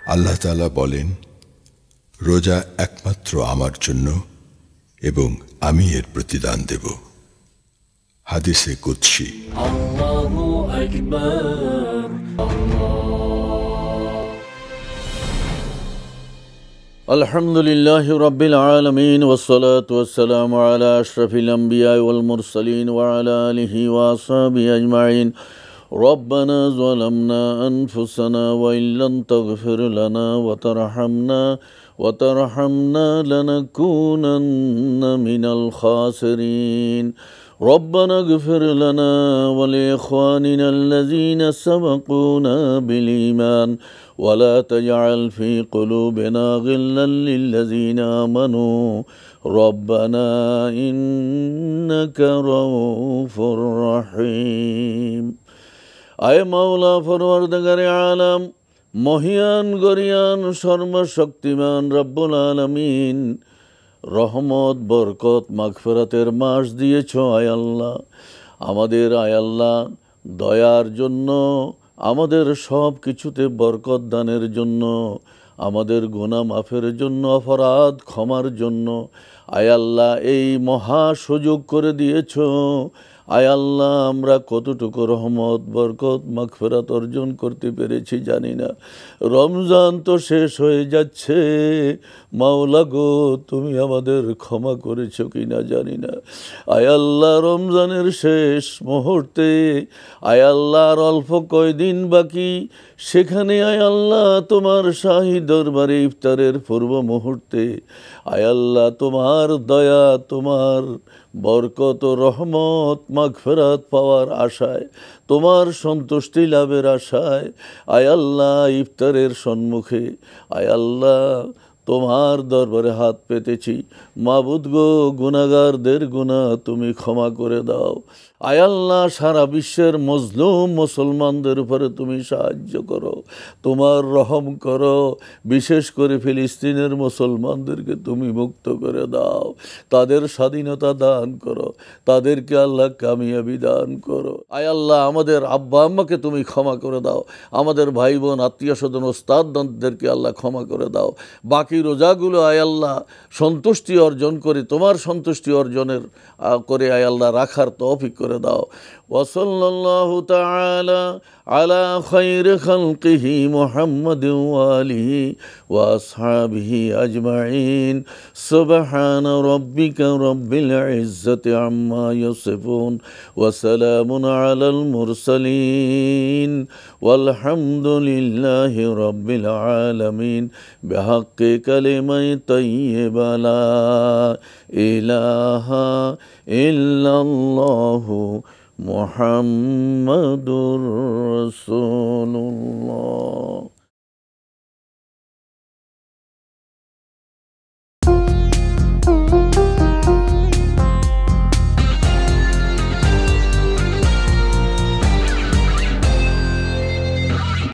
আল্লাহ তাআলা বলেন, রোজা একমাত্র আমার জন্য এবং আমি এর প্রতিদান দেব। হাদিসে কুদসি। আল্লাহু আকবার। আলহামদুলিল্লাহি রাব্বিল আলামিন ওয়াসসালাতু ওয়াসসালামু আলা আশরাফিল আমবিয়া ওয়াল মুরসালিন ওয়া আলা আলিহি ওয়া আসহাবিহি আজমাইন। রব্বানা যালামনা আনফুসানা ওয়া ইল্লাম তাগফির লানা ওয়া তারহামনা লানাকুনান্না মিনাল খাসিরিন। ربنا اغفر لنا ولإخواننا الذين سبقونا بالإيمان ولا تجعل في قلوبنا غلا للذين آمنوا ربنا إنك رؤوف رحيم। আয় মাওলা পরওয়ারদিগারে আলম, মহিয়ান গরিয়ান সর্বশক্তিমান রব্বুল আলামিন, রহমত বরকত মাগফিরাতের মাস দিয়েছ আয় আল্লাহ। আমাদের আয় আল্লাহ দয়ার জন্য, আমাদের সব কিছুতে বরকত দানের জন্য, আমাদের গুনাহ মাফের জন্য, অপরাধ ক্ষমার জন্য আয় আল্লাহ এই মহা সুযোগ করে দিয়েছ। আয় আল্লাহ আমরা কতটুকু রহমত বরকত মাগফিরাত অর্জন করতে পেরেছি জানি না। রমজান তো শেষ হয়ে যাচ্ছে, মাওলা গো তুমি আমাদের ক্ষমা করেছো কি না জানি না। আয় আল্লাহ রমজানের শেষ মুহূর্তে আয় আল্লাহর অল্প কয়দিন বাকি, সেখানে আয় আল্লাহ তোমার শাহী দরবারে ইফতারের পূর্ব মুহূর্তে আয় আল্লাহ তোমার দয়া, তোমার বরকত ও রহমত মাগফিরাত পাওয়ার আশায়, তোমার সন্তুষ্টি লাভের আশায় আয় আল্লাহ ইফতারের সম্মুখে আয় আল্লাহ তোমার দরবারে হাত পেতেছি। মাবুদ গো, গুনাহগারদের গুনাহ তুমি ক্ষমা করে দাও। আয় আল্লাহ সারা বিশ্বের মজলুম মুসলমানদের উপরে তুমি সাহায্য করো, তোমার রহম করো। বিশেষ করে ফিলিস্তিনের মুসলমানদেরকে তুমি মুক্ত করে দাও, তাদের স্বাধীনতা দান করো, তাদেরকে আল্লাহ কামিয়াবি দান করো। আয় আল্লাহ আমাদের আব্বা আম্মাকে তুমি ক্ষমা করে দাও, আমাদের ভাই বোন আত্মীয় স্বজন ওস্তাদদেরকে আল্লাহ ক্ষমা করে দাও। বাকি রোজাগুলো আয় আল্লাহ সন্তুষ্টি অর্জন করে, তোমার সন্তুষ্টি অর্জনের করে আয় আল্লাহ রাখার তৌফিক করে দাও। ওয়াসাল্লাল্লাহু তাআলা আলা খায়রি খালকিহি মুহাম্মাদিন ওয়া আলিহি ওয়া আসহাবিহি আজমাইন। সুবহানা রাব্বিকা রাব্বিল ইজ্জাতি আম্মা ইয়াসিফুন ওয়া সালামুন আলাল মুরসালিন ওয়ালহামদুলিল্লাহি রাব্বিল আলামিন। বিহাক্কি কালিমাই তাইয়্যিবা লা ইলাহা ইল্লাল্লাহু মুহাম্মাদুর রাসূলুল্লাহ।